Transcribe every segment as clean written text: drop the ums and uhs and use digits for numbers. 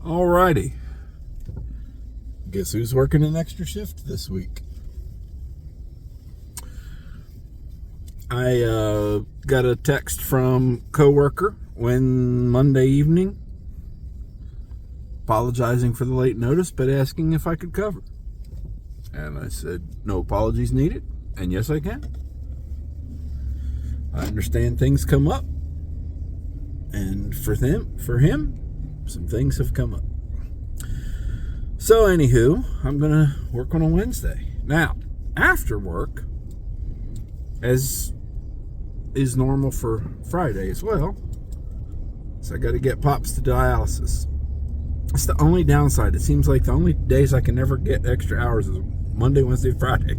Alrighty. Guess who's working an extra shift this week? I got a text from a coworker Monday evening apologizing for the late notice, but asking if I could cover. And I said, no apologies needed, and yes, I can. I understand things come up, and for him, some things have come up. So, anywho, I'm going to work on a Wednesday. Now, after work, as is normal for Friday as well, so I got to get Pops to dialysis. It's the only downside. It seems like the only days I can never get extra hours is Monday, Wednesday, Friday.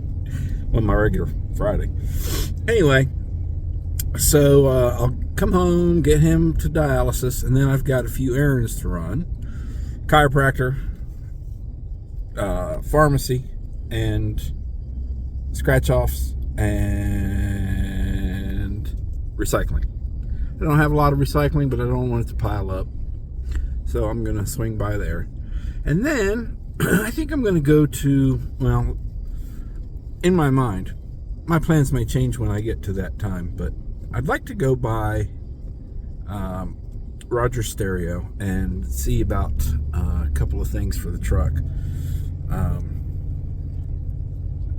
Well, my regular Friday. Anyway, so I'll come home, get him to dialysis, and then I've got a few errands to run. Chiropractor, pharmacy, and scratch-offs, and recycling. I don't have a lot of recycling, but I don't want it to pile up. So I'm going to swing by there. And then I think I'm going to go to, well, in my mind, my plans may change when I get to that time, but I'd like to go by Roger Stereo and see about a couple of things for the truck.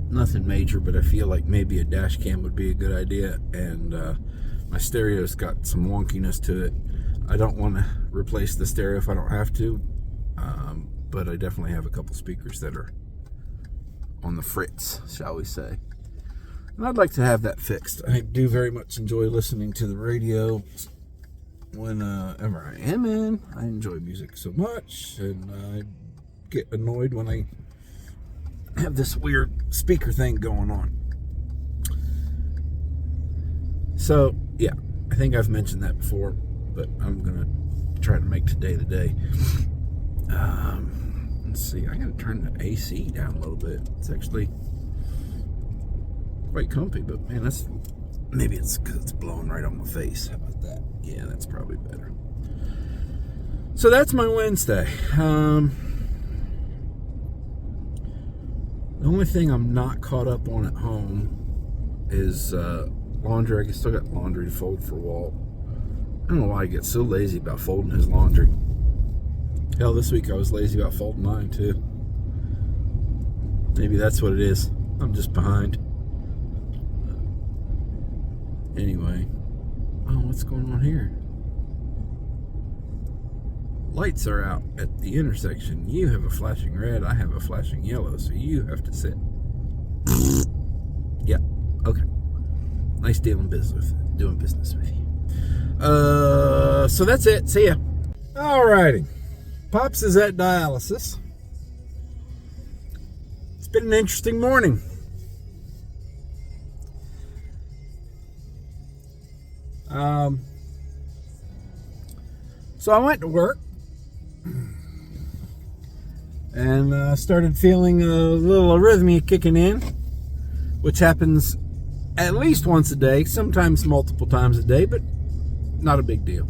Nothing major, but I feel like maybe a dash cam would be a good idea, and my stereo's got some wonkiness to it. I don't want to replace the stereo if I don't have to, but I definitely have a couple speakers that are on the fritz, shall we say. And I'd like to have that fixed. I do very much enjoy listening to the radio whenever I am in. I enjoy music so much, and I get annoyed when I have this weird speaker thing going on. So, yeah, I think I've mentioned that before, but I'm going to try to make today the day. Let's see, I got to turn the AC down a little bit. It's actually quite comfy, but man, maybe it's because it's blowing right on my face. How about that? Yeah, that's probably better. So that's my Wednesday. The only thing I'm not caught up on at home is laundry. I still got laundry to fold for Walt. I don't know why I get so lazy about folding his laundry. Hell, this week I was lazy about folding mine too. Maybe that's what it is. I'm just behind. Anyway. Oh, what's going on here? Lights are out at the intersection. You have a flashing red, I have a flashing yellow, so you have to sit. Yeah, okay. Nice doing business with you. So that's it. See ya. Alrighty. Pops is at dialysis. It's been an interesting morning. So I went to work and started feeling a little arrhythmia kicking in, which happens at least once a day, sometimes multiple times a day, but not a big deal.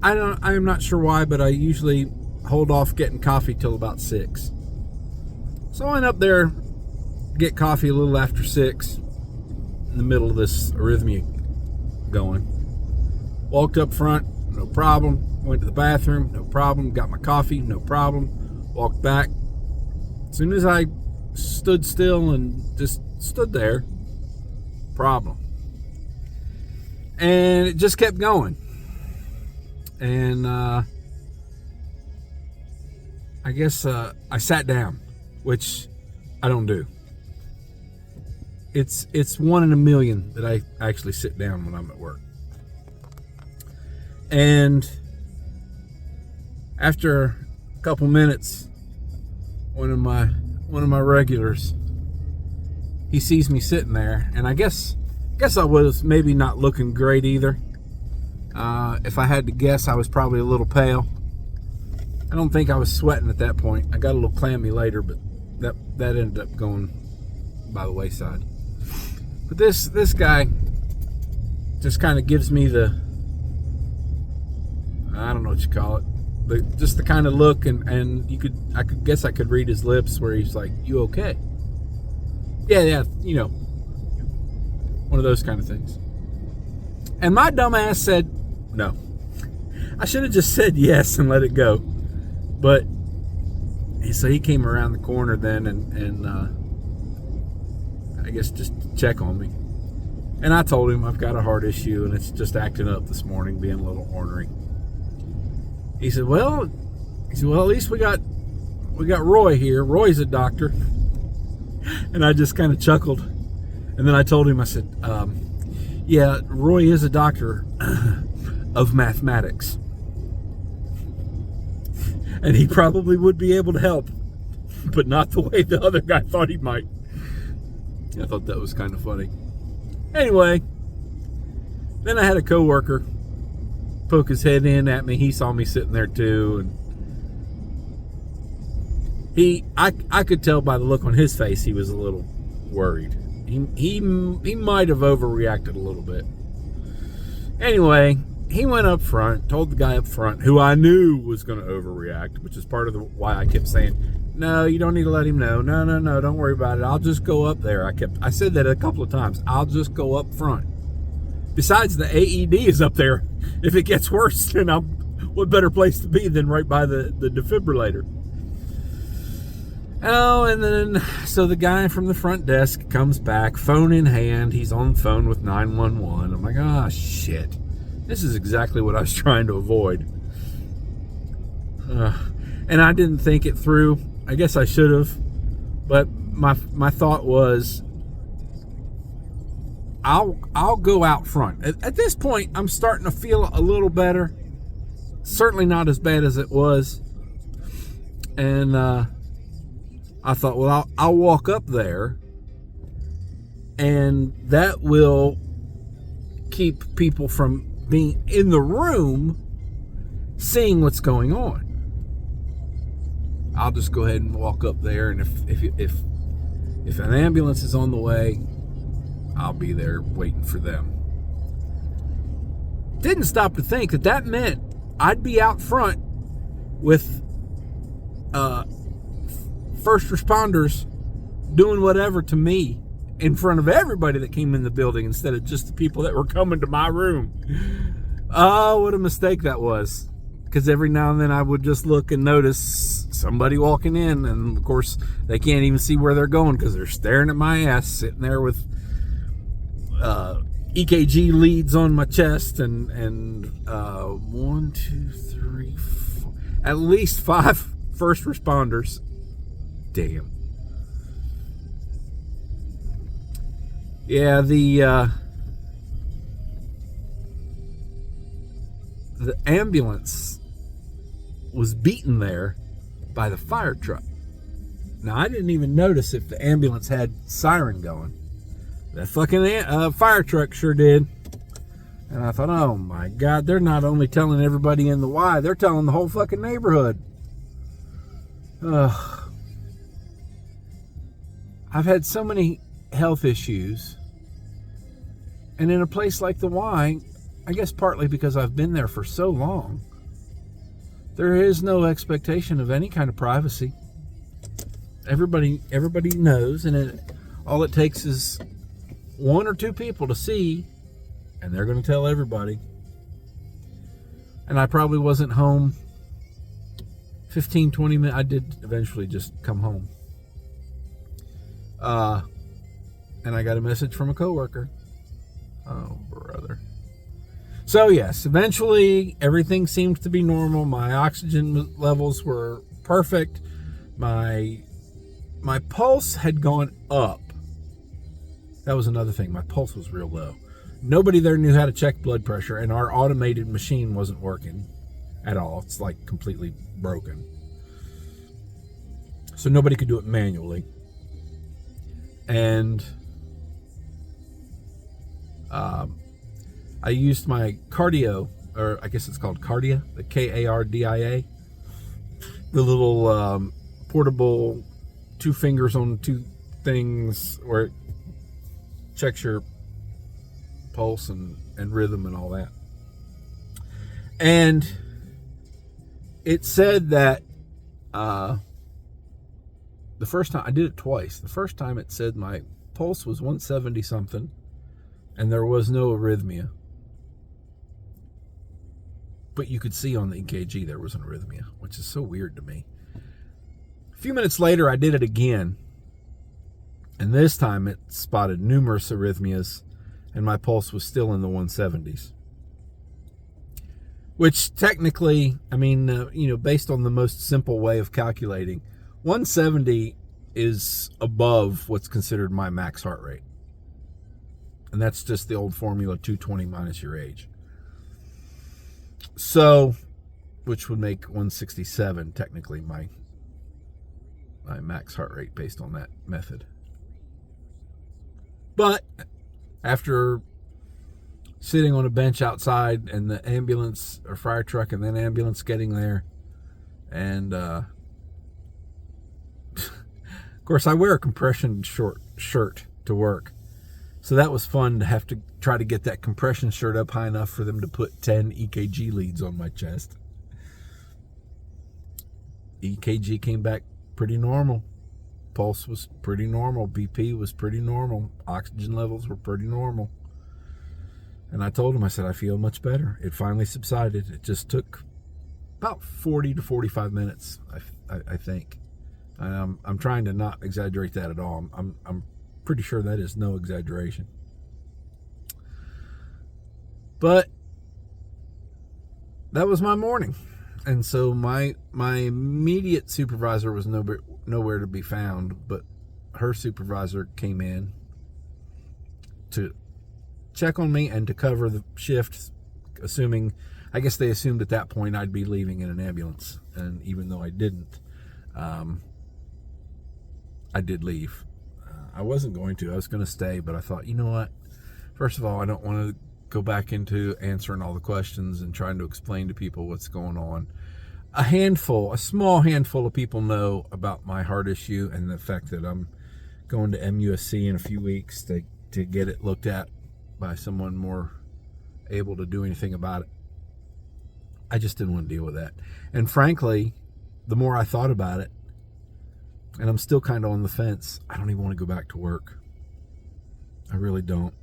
I'm not sure why, but I usually hold off getting coffee till about 6. So I went up there, get coffee a little after 6, in the middle of this arrhythmia going. Walked up front, no problem. Went to the bathroom, no problem. Got my coffee, no problem. Walked back. As soon as I stood still and just stood there, problem. And it just kept going. And I guess I sat down, which I don't do. It's 1 in a million that I actually sit down when I'm at work. And after a couple minutes, one of my regulars, he sees me sitting there, and I guess I was maybe not looking great either. If I had to guess, I was probably a little pale. I don't think I was sweating at that point. I got a little clammy later, but that ended up going by the wayside. But this guy just kind of gives me the know what you call it. Just the kind of look, and I could read his lips where he's like, "You okay?" Yeah, one of those kind of things. And my dumbass said no. I should have just said yes and let it go. But so he came around the corner then, and I guess just to check on me. And I told him I've got a heart issue and it's just acting up this morning, being a little ornery. He said, well, at least we got Roy here. Roy's a doctor. And I just kind of chuckled. And then I told him, I said, yeah, Roy is a doctor of mathematics. And he probably would be able to help, but not the way the other guy thought he might. I thought that was kind of funny. Anyway, then I had a coworker poke his head in at me. He saw me sitting there too, and I could tell by the look on his face he was a little worried. He might have overreacted a little bit. Anyway, he went up front, told the guy up front, who I knew was going to overreact, which is part of why I kept saying, no, you don't need to let him know. No, don't worry about it. I'll just go up there. I said that a couple of times. I'll just go up front. Besides, the AED is up there. If it gets worse, then what better place to be than right by the defibrillator? Oh, and then, so the guy from the front desk comes back, phone in hand. He's on the phone with 911. I'm like, oh, shit. This is exactly what I was trying to avoid. And I didn't think it through. I guess I should have. But my thought was, I'll go out front. At this point, I'm starting to feel a little better. Certainly not as bad as it was. And I thought, well, I'll walk up there, and that will keep people from being in the room seeing what's going on. I'll just go ahead and walk up there, and if an ambulance is on the way, I'll be there waiting for them. Didn't stop to think that meant I'd be out front with first responders doing whatever to me in front of everybody that came in the building instead of just the people that were coming to my room. Oh, what a mistake that was. Because every now and then I would just look and notice somebody walking in, and of course they can't even see where they're going because they're staring at my ass, sitting there with EKG leads on my chest, and 1, 2, 3, 4, at least 5 first responders. Damn. Yeah, the ambulance was beaten there by the fire truck. Now, I didn't even notice if the ambulance had siren going. That fucking fire truck sure did. And I thought, oh my God, they're not only telling everybody in the Y, they're telling the whole fucking neighborhood. Ugh. I've had so many health issues. And in a place like the Y, I guess partly because I've been there for so long, there is no expectation of any kind of privacy. Everybody knows, and all it takes is 1 or 2 people to see, and they're going to tell everybody. And I probably wasn't home 15, 20 minutes. I did eventually just come home. And I got a message from a coworker. Oh, brother. So, yes, eventually everything seems to be normal. My oxygen levels were perfect. My pulse had gone up. That was another thing. My pulse was real low. Nobody there knew how to check blood pressure, and our automated machine wasn't working at all. It's like completely broken. So nobody could do it manually. And I used my cardio, or I guess it's called Kardia, the Kardia, the little portable 2 fingers on 2 things where it checks your pulse and rhythm and all that. And it said that the first time I did it twice. The first time it said my pulse was 170 something and there was no arrhythmia. But you could see on the EKG there was an arrhythmia, which is so weird to me. A few minutes later, I did it again. And this time it spotted numerous arrhythmias and my pulse was still in the 170s. Which technically, I mean, based on the most simple way of calculating, 170 is above what's considered my max heart rate. And that's just the old formula, 220 minus your age. So, which would make 167 technically my max heart rate based on that method. But after sitting on a bench outside and the ambulance or fire truck and then ambulance getting there, and of course I wear a compression shirt to work, so that was fun to have to try to get that compression shirt up high enough for them to put 10 EKG leads on my chest. EKG came back pretty normal. Pulse was pretty normal. BP was pretty normal. Oxygen levels were pretty normal. And I told him, I said, I feel much better. It finally subsided. It just took about 40 to 45 minutes, I think. I'm trying to not exaggerate that at all. I'm pretty sure that is no exaggeration. But that was my morning. And so my immediate supervisor was nowhere to be found, but her supervisor came in to check on me and to cover the shift, I guess they assumed at that point I'd be leaving in an ambulance. And even though I didn't, I did leave. I wasn't going to. I was going to stay, but I thought, you know what? First of all, I don't want to go back into answering all the questions and trying to explain to people what's going on. A small handful of people know about my heart issue and the fact that I'm going to MUSC in a few weeks to get it looked at by someone more able to do anything about it. I just didn't want to deal with that. And frankly, the more I thought about it, and I'm still kind of on the fence, I don't even want to go back to work. I really don't.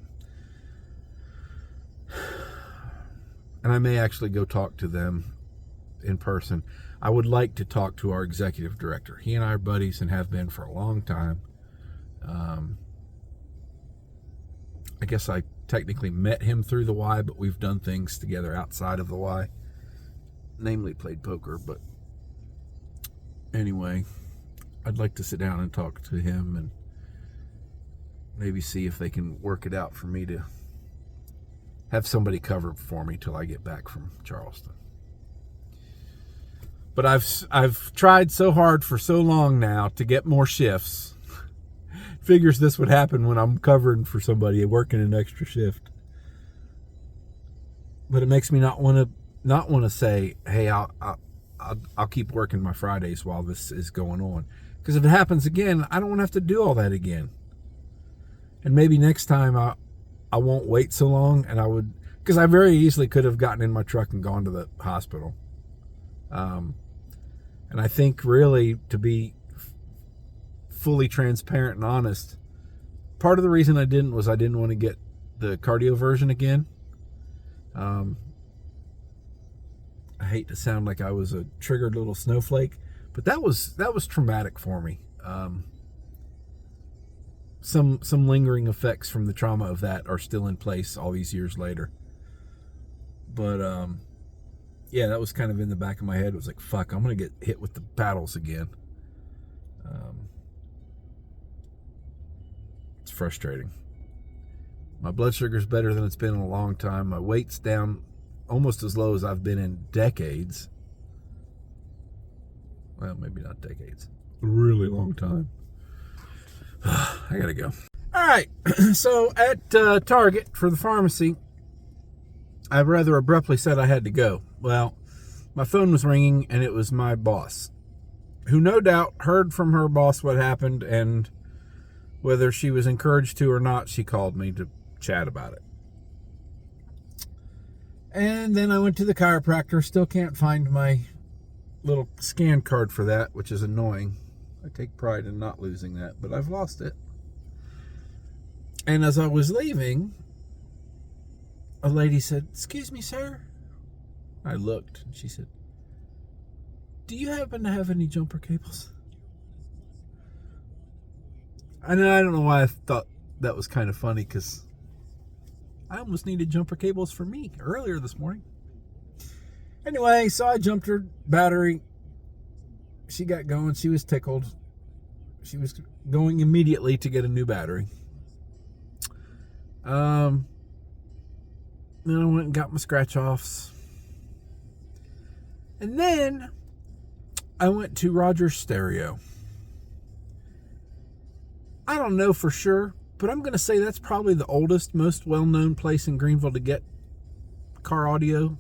And I may actually go talk to them in person. I would like to talk to our executive director. He and I are buddies and have been for a long time. I guess I technically met him through the Y, but we've done things together outside of the Y. Namely played poker, but anyway, I'd like to sit down and talk to him and maybe see if they can work it out for me to have somebody cover for me till I get back from Charleston. But I've tried so hard for so long now to get more shifts. Figures this would happen when I'm covering for somebody working an extra shift. But it makes me not want to say, hey, I'll keep working my Fridays while this is going on. Because if it happens again, I don't want to have to do all that again. And maybe next time I won't wait so long, and because I very easily could have gotten in my truck and gone to the hospital. And I think really, to be fully transparent and honest, part of the reason I didn't was I didn't want to get the cardio version again. I hate to sound like I was a triggered little snowflake, but that was traumatic for me. Some lingering effects from the trauma of that are still in place all these years later. But yeah, that was kind of in the back of my head. It was like, fuck, I'm going to get hit with the paddles again. It's frustrating. My blood sugar's better than it's been in a long time. My weight's down almost as low as I've been in decades. Well, maybe not decades. A really long time. I gotta go. All right. So at Target for the pharmacy, I rather abruptly said I had to go. Well, my phone was ringing and it was my boss, who no doubt heard from her boss what happened, and whether she was encouraged to or not, she called me to chat about it. And then I went to the chiropractor. Still can't find my little scan card for that, which is annoying. I take pride in not losing that, but I've lost it. And as I was leaving, a lady said, "Excuse me, sir." I looked, and she said, "Do you happen to have any jumper cables?" And I don't know why I thought that was kind of funny, because I almost needed jumper cables for me earlier this morning. Anyway, so I jumped her battery. She got going. She was tickled. She was going immediately to get a new battery. Then I went and got my scratch offs. And then I went to Rogers Stereo. I don't know for sure, but I'm going to say that's probably the oldest, most well-known place in Greenville to get car audio.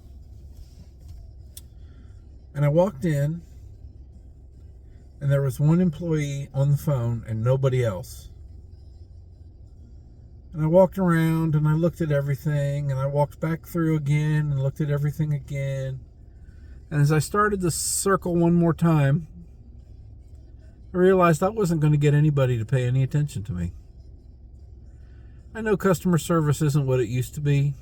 And I walked in, and there was one employee on the phone and nobody else. And I walked around and I looked at everything, and I walked back through again and looked at everything again. And as I started to circle one more time, I realized I wasn't going to get anybody to pay any attention to me. I know customer service isn't what it used to be,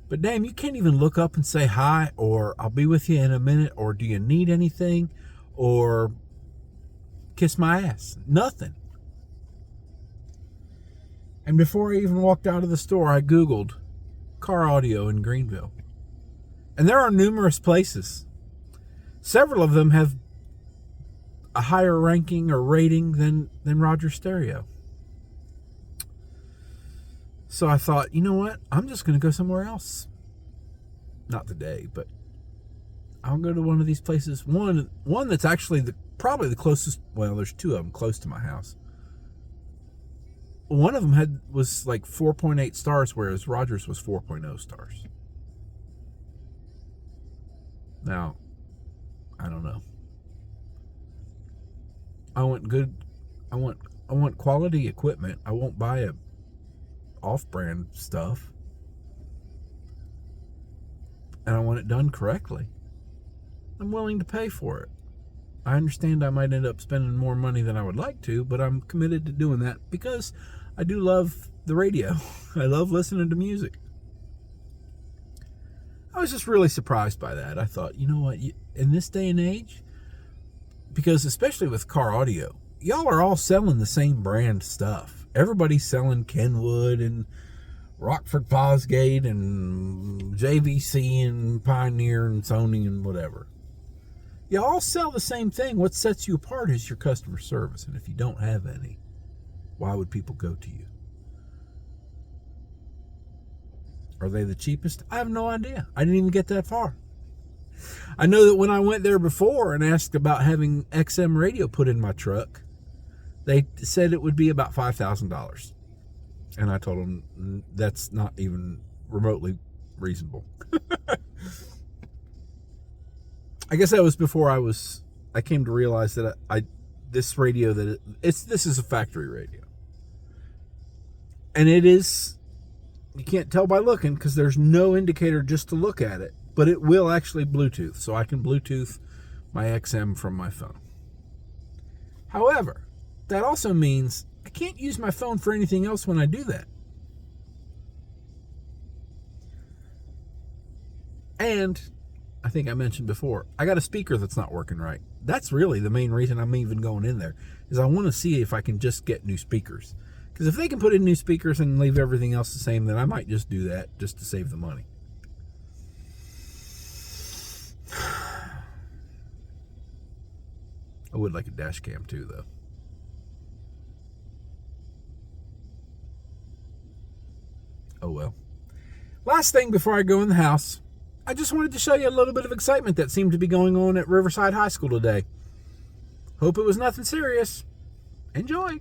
but damn, you can't even look up and say hi, or I'll be with you in a minute, or do you need anything, or kiss my ass. Nothing. And before I even walked out of the store, I Googled car audio in Greenville. And there are numerous places. Several of them have a higher ranking or rating than Rogers Stereo. So I thought, you know what? I'm just going to go somewhere else. Not today, but I'll go to one of these places. One that's actually probably the closest. Well, there's two of them close to my house. One of them was like 4.8 stars, whereas Rogers was 4.0 stars. Now, I don't know. I want quality equipment. I won't buy a off-brand stuff. And I want it done correctly. I'm willing to pay for it. I understand I might end up spending more money than I would like to, but I'm committed to doing that because I do love the radio. I love listening to music. I was just really surprised by that. I thought, you know what, in this day and age, because especially with car audio, y'all are all selling the same brand stuff. Everybody's selling Kenwood and Rockford Fosgate and JVC and Pioneer and Sony and whatever. You all sell the same thing. What sets you apart is your customer service. And if you don't have any, why would people go to you? Are they the cheapest? I have no idea. I didn't even get that far. I know that when I went there before and asked about having XM radio put in my truck, they said it would be about $5,000. And I told them that's not even remotely reasonable. I guess that was before I came to realize that this radio, this is a factory radio. And it is, you can't tell by looking because there's no indicator just to look at it, but it will actually Bluetooth. So I can Bluetooth my XM from my phone. However, that also means I can't use my phone for anything else when I do that. And I think I mentioned before, I got a speaker that's not working right. That's really the main reason I'm even going in there, is I want to see if I can just get new speakers. Because if they can put in new speakers and leave everything else the same, then I might just do that just to save the money. I would like a dash cam too, though. Oh well. Last thing before I go in the house, I just wanted to show you a little bit of excitement that seemed to be going on at Riverside High School today. Hope it was nothing serious. Enjoy.